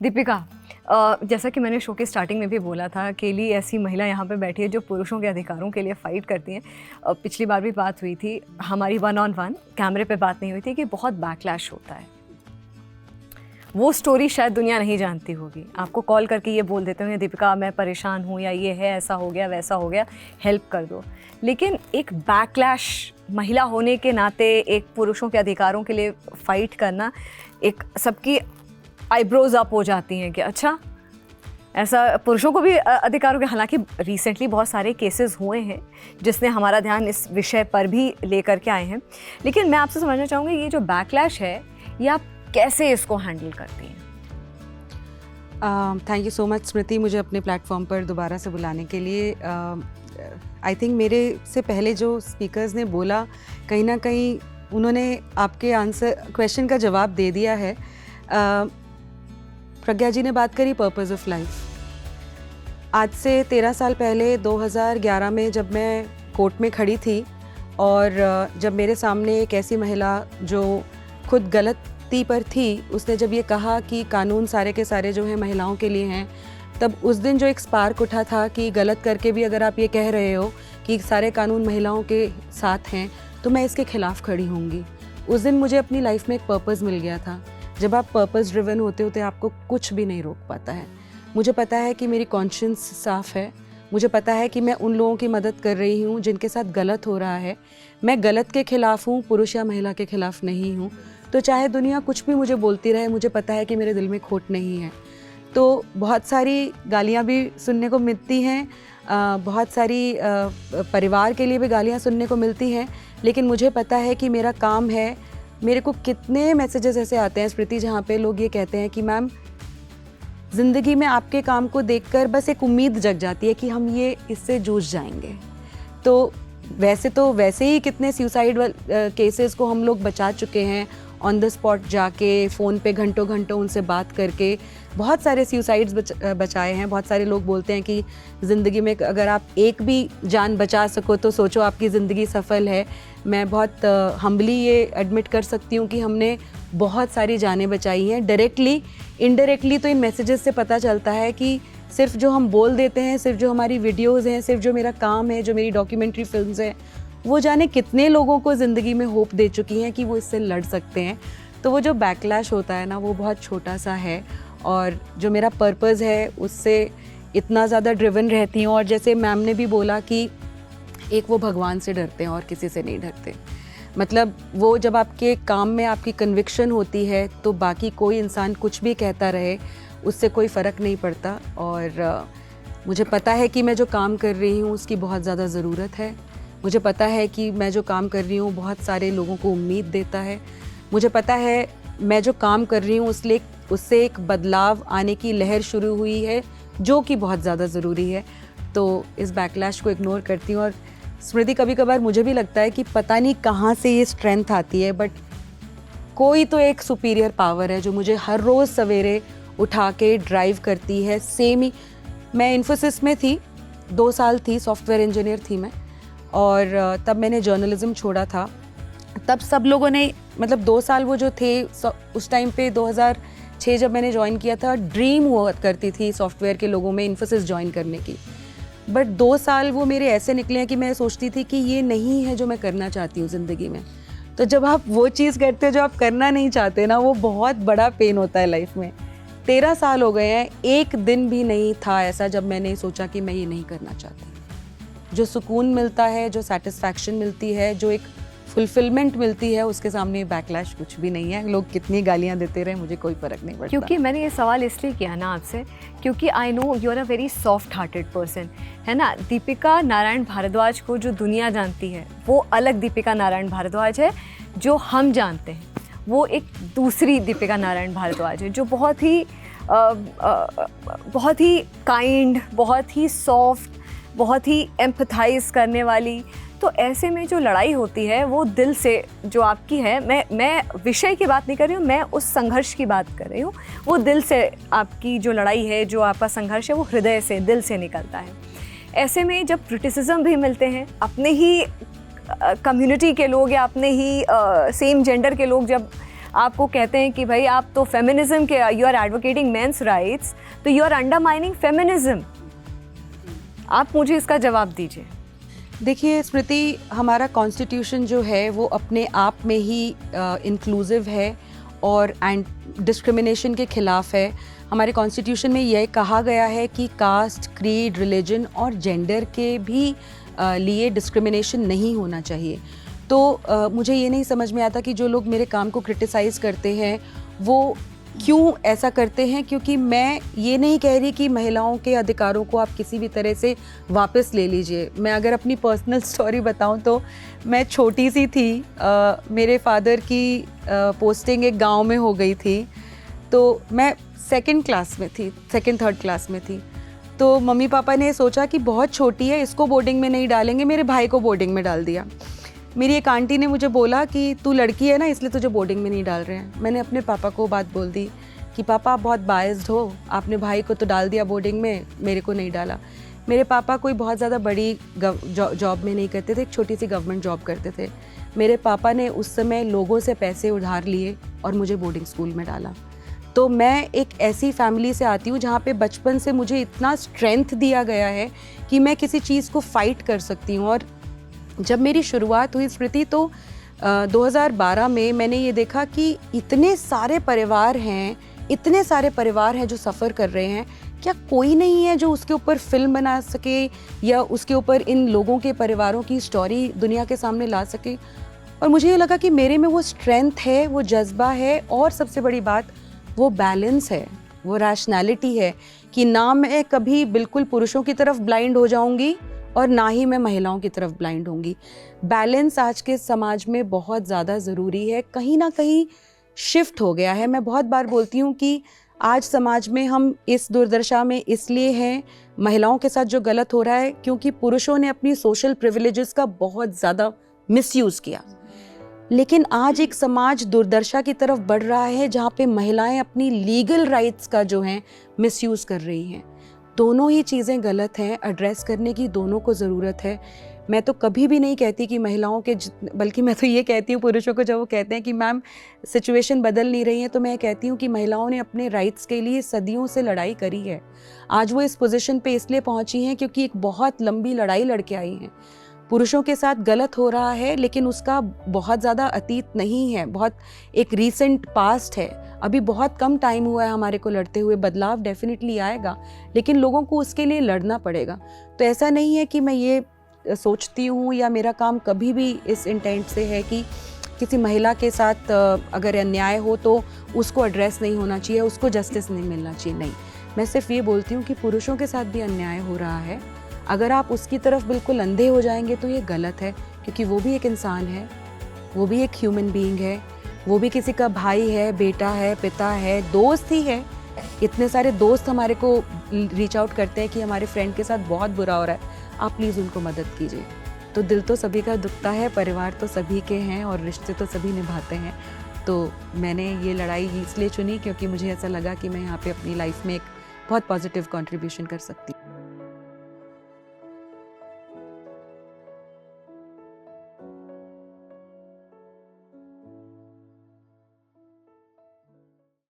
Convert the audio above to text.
दीपिका, जैसा कि मैंने शो के स्टार्टिंग में भी बोला था, अकेली ऐसी महिला यहाँ पे बैठी है जो पुरुषों के अधिकारों के लिए फ़ाइट करती हैं। पिछली बार भी बात हुई थी हमारी 1-on-1, कैमरे पे बात नहीं हुई थी कि बहुत बैकलैश होता है। वो स्टोरी शायद दुनिया नहीं जानती होगी। आपको कॉल करके ये बोल देते होंगे, दीपिका मैं परेशान हूँ, या ये है, ऐसा हो गया, वैसा हो गया, हेल्प कर दो। लेकिन एक बैकलैश महिला होने के नाते एक पुरुषों के अधिकारों के लिए फ़ाइट करना, एक सबकी आईब्रोज अप हो जाती हैं कि अच्छा ऐसा पुरुषों को भी अधिकारों के। हालांकि रिसेंटली बहुत सारे केसेस हुए हैं जिसने हमारा ध्यान इस विषय पर भी लेकर के आए हैं। लेकिन मैं आपसे समझना चाहूँगी, ये जो बैकलैश है ये आप कैसे इसको हैंडल करती हैं? थैंक यू सो मच स्मृति, मुझे अपने प्लेटफॉर्म पर दोबारा से बुलाने के लिए। आई थिंक मेरे से पहले जो स्पीकर्स ने बोला, कहीं ना कहीं उन्होंने आपके क्वेश्चन का जवाब दे दिया है। प्रज्ञा जी ने बात करी पर्पस ऑफ लाइफ। आज से 13 साल पहले 2011 में जब मैं कोर्ट में खड़ी थी और जब मेरे सामने एक ऐसी महिला जो खुद गलती पर थी, उसने जब ये कहा कि कानून सारे के सारे जो हैं महिलाओं के लिए हैं, तब उस दिन जो एक स्पार्क उठा था कि गलत करके भी अगर आप ये कह रहे हो कि सारे कानून महिलाओं के साथ हैं तो मैं इसके खिलाफ खड़ी होंगी। उस दिन मुझे अपनी लाइफ में एक पर्पस मिल गया था। जब आप पर्पस ड्रिवन होते हो तो आपको कुछ भी नहीं रोक पाता है। मुझे पता है कि मेरी कॉन्शियंस साफ़ है, मुझे पता है कि मैं उन लोगों की मदद कर रही हूँ जिनके साथ गलत हो रहा है। मैं गलत के खिलाफ हूँ, पुरुष या महिला के खिलाफ नहीं हूँ। तो चाहे दुनिया कुछ भी मुझे बोलती रहे, मुझे पता है कि मेरे दिल में खोट नहीं है। तो बहुत सारी गालियाँ भी सुनने को मिलती हैं, बहुत सारी परिवार के लिए भी गालियाँ सुनने को मिलती हैं, लेकिन मुझे पता है कि मेरा काम है। मेरे को कितने मैसेजेस ऐसे आते हैं स्मृति, जहाँ पे लोग ये कहते हैं कि मैम ज़िंदगी में आपके काम को देखकर बस एक उम्मीद जग जाती है कि हम ये इससे जूझ जाएंगे। तो वैसे ही कितने सुसाइड केसेस को हम लोग बचा चुके हैं, ऑन द स्पॉट जाके फ़ोन पे घंटों घंटों उनसे बात करके बहुत सारे सुसाइड्स बचाए हैं। बहुत सारे लोग बोलते हैं कि ज़िंदगी में अगर आप एक भी जान बचा सको तो सोचो आपकी ज़िंदगी सफल है। मैं बहुत हम्बली ये एडमिट कर सकती हूँ कि हमने बहुत सारी जानें बचाई हैं। डायरेक्टली इनडायरेक्टली तो इन मैसेजेस से पता चलता है कि सिर्फ जो हम बोल देते हैं, सिर्फ जो हमारी वीडियोज़ हैं, सिर्फ जो मेरा काम है, जो मेरी डॉक्यूमेंट्री फिल्म्स हैं, वो जाने कितने लोगों को ज़िंदगी में होप दे चुकी हैं कि वो इससे लड़ सकते हैं। तो वो जो बैकलैश होता है ना, वो बहुत छोटा सा है। और जो मेरा पर्पज़ है उससे इतना ज़्यादा ड्रिवन रहती हूँ। और जैसे मैम ने भी बोला कि एक वो भगवान से डरते हैं और किसी से नहीं डरते। मतलब वो जब आपके काम में आपकी कन्विक्शन होती है तो बाकी कोई इंसान कुछ भी कहता रहे, उससे कोई फ़र्क नहीं पड़ता। और मुझे पता है कि मैं जो काम कर रही हूँ उसकी बहुत ज़्यादा ज़रूरत है। मुझे पता है कि मैं जो काम कर रही हूँ बहुत सारे लोगों को उम्मीद देता है। मुझे पता है मैं जो काम कर रही हूँ उससे एक बदलाव आने की लहर शुरू हुई है, जो कि बहुत ज़्यादा ज़रूरी है। तो इस बैकलैश को इग्नोर करती हूँ। और स्मृति, कभी कभार मुझे भी लगता है कि पता नहीं कहाँ से ये स्ट्रेंथ आती है, बट कोई तो एक सुपीरियर पावर है जो मुझे हर रोज़ सवेरे उठा के ड्राइव करती है। सेम ही मैं इन्फोसिस में थी, 2 साल थी, सॉफ्टवेयर इंजीनियर थी मैं। और तब मैंने जर्नलिज्म छोड़ा था। तब सब लोगों ने, मतलब 2 साल वो जो थे उस टाइम पे 2006 जब मैंने ज्वाइन किया था, ड्रीम हुआ करती थी सॉफ्टवेयर के लोगों में इन्फोसिस ज्वाइन करने की। बट 2 साल वो मेरे ऐसे निकले हैं कि मैं सोचती थी कि ये नहीं है जो मैं करना चाहती हूँ ज़िंदगी में। तो जब आप वो चीज़ करते हो जो आप करना नहीं चाहते ना, वो बहुत बड़ा पेन होता है लाइफ में। 13 साल हो गए हैं, एक दिन भी नहीं था ऐसा जब मैंने सोचा कि मैं ये नहीं करना चाहती। जो सुकून मिलता है, जो सेटिस्फैक्शन मिलती है, जो एक फुलफिलमेंट मिलती है, उसके सामने बैकलैश कुछ भी नहीं है। लोग कितनी गालियाँ देते रहे, मुझे कोई फ़र्क नहीं पड़ता। क्योंकि मैंने ये सवाल इसलिए किया ना आपसे, क्योंकि I know you are a very soft hearted person, है ना। दीपिका नारायण भारद्वाज को जो दुनिया जानती है वो अलग दीपिका नारायण भारद्वाज है। जो हम जानते हैं वो एक दूसरी दीपिका नारायण भारद्वाज है, जो बहुत ही काइंड, बहुत ही सॉफ्ट, बहुत ही एम्पथाइज करने वाली। तो ऐसे में जो लड़ाई होती है वो दिल से जो आपकी है, मैं विषय की बात नहीं कर रही हूँ, मैं उस संघर्ष की बात कर रही हूँ। वो दिल से आपकी जो लड़ाई है, जो आपका संघर्ष है, वो हृदय से, दिल से निकलता है। ऐसे में जब क्रिटिसिज्म भी मिलते हैं, अपने ही कम्युनिटी के लोग या अपने ही सेम जेंडर के लोग जब आपको कहते हैं कि भाई आप तो फेमिनिज्म के, you are advocating men's rights, तो यू आर अंडरमाइनिंग फेमिनिज्म। आप मुझे इसका जवाब दीजिए। देखिए स्मृति, हमारा कॉन्स्टिट्यूशन जो है वो अपने आप में ही इंक्लूसिव है और एंड डिस्क्रिमिनेशन के खिलाफ है। हमारे कॉन्स्टिट्यूशन में यह कहा गया है कि कास्ट, क्रीड, रिलीजन और जेंडर के भी लिए डिस्क्रिमिनेशन नहीं होना चाहिए। तो मुझे ये नहीं समझ में आता कि जो लोग मेरे काम को क्रिटिसाइज़ करते हैं वो क्यों ऐसा करते हैं, क्योंकि मैं ये नहीं कह रही कि महिलाओं के अधिकारों को आप किसी भी तरह से वापस ले लीजिए। मैं अगर अपनी पर्सनल स्टोरी बताऊं तो मैं छोटी सी थी, मेरे फादर की पोस्टिंग एक गांव में हो गई थी, तो मैं सेकंड थर्ड क्लास में थी। तो मम्मी पापा ने सोचा कि बहुत छोटी है, इसको बोर्डिंग में नहीं डालेंगे, मेरे भाई को बोर्डिंग में डाल दिया। मेरी एक आंटी ने मुझे बोला कि तू लड़की है ना, इसलिए तुझे बोर्डिंग में नहीं डाल रहे हैं। मैंने अपने पापा को बात बोल दी कि पापा आप बहुत बायस्ड हो, आपने भाई को तो डाल दिया बोर्डिंग में, मेरे को नहीं डाला। मेरे पापा कोई बहुत ज़्यादा बड़ी जॉब में नहीं करते थे, एक छोटी सी गवर्नमेंट जॉब करते थे। मेरे पापा ने उस समय लोगों से पैसे उधार लिए और मुझे बोर्डिंग स्कूल में डाला। तो मैं एक ऐसी फैमिली से आती हूँ जहाँ पे बचपन से मुझे इतना स्ट्रेंथ दिया गया है कि मैं किसी चीज़ को फाइट कर सकती हूँ। और जब मेरी शुरुआत हुई स्मृति, तो 2012 में मैंने ये देखा कि इतने सारे परिवार हैं जो सफ़र कर रहे हैं, क्या कोई नहीं है जो उसके ऊपर फिल्म बना सके या उसके ऊपर इन लोगों के परिवारों की स्टोरी दुनिया के सामने ला सके। और मुझे ये लगा कि मेरे में वो स्ट्रेंथ है, वो जज्बा है, और सबसे बड़ी बात वो बैलेंस है, वो रैशनैलिटी है कि ना मैं कभी बिल्कुल पुरुषों की तरफ ब्लाइंड हो जाऊंगी और ना ही मैं महिलाओं की तरफ ब्लाइंड होंगी। बैलेंस आज के समाज में बहुत ज़्यादा ज़रूरी है, कहीं ना कहीं शिफ्ट हो गया है। मैं बहुत बार बोलती हूँ कि आज समाज में हम इस दुर्दशा में इसलिए हैं, महिलाओं के साथ जो गलत हो रहा है, क्योंकि पुरुषों ने अपनी सोशल प्रिविलेजेस का बहुत ज़्यादा मिसयूज़ किया। लेकिन आज एक समाज दुर्दशा की तरफ बढ़ रहा है जहाँ पे महिलाएं अपनी लीगल राइट्स का जो है मिसयूज़ कर रही हैं। दोनों ही चीज़ें गलत हैं, एड्रेस करने की दोनों को ज़रूरत है। मैं तो कभी भी नहीं कहती कि महिलाओं के, बल्कि मैं तो ये कहती हूँ पुरुषों को, जब वो कहते हैं कि मैम सिचुएशन बदल नहीं रही है, तो मैं कहती हूँ कि महिलाओं ने अपने राइट्स के लिए सदियों से लड़ाई करी है। आज वो इस पोजीशन पे इसलिए पहुँची हैं क्योंकि एक बहुत लंबी लड़ाई लड़के आई हैं। पुरुषों के साथ गलत हो रहा है, लेकिन उसका बहुत ज़्यादा अतीत नहीं है, बहुत एक रीसेंट पास्ट है। अभी बहुत कम टाइम हुआ है हमारे को लड़ते हुए। बदलाव डेफिनेटली आएगा, लेकिन लोगों को उसके लिए लड़ना पड़ेगा। तो ऐसा नहीं है कि मैं ये सोचती हूँ या मेरा काम कभी भी इस इंटेंट से है कि किसी महिला के साथ अगर अन्याय हो तो उसको एड्रेस नहीं होना चाहिए, उसको जस्टिस नहीं मिलना चाहिए। नहीं, मैं सिर्फ ये बोलती हूँ कि पुरुषों के साथ भी अन्याय हो रहा है। अगर आप उसकी तरफ बिल्कुल अंधे हो जाएंगे तो ये गलत है, क्योंकि वो भी एक इंसान है, वो भी एक ह्यूमन बीइंग है, वो भी किसी का भाई है, बेटा है, पिता है, दोस्त ही है। इतने सारे दोस्त हमारे को रीच आउट करते हैं कि हमारे फ्रेंड के साथ बहुत बुरा हो रहा है, आप प्लीज़ उनको मदद कीजिए। तो दिल तो सभी का दुखता है, परिवार तो सभी के हैं और रिश्ते तो सभी निभाते हैं। तो मैंने ये लड़ाई इसलिए चुनी क्योंकि मुझे ऐसा लगा कि मैं यहाँ पे अपनी लाइफ में एक बहुत पॉजिटिव कंट्रीब्यूशन कर सकती हूँ।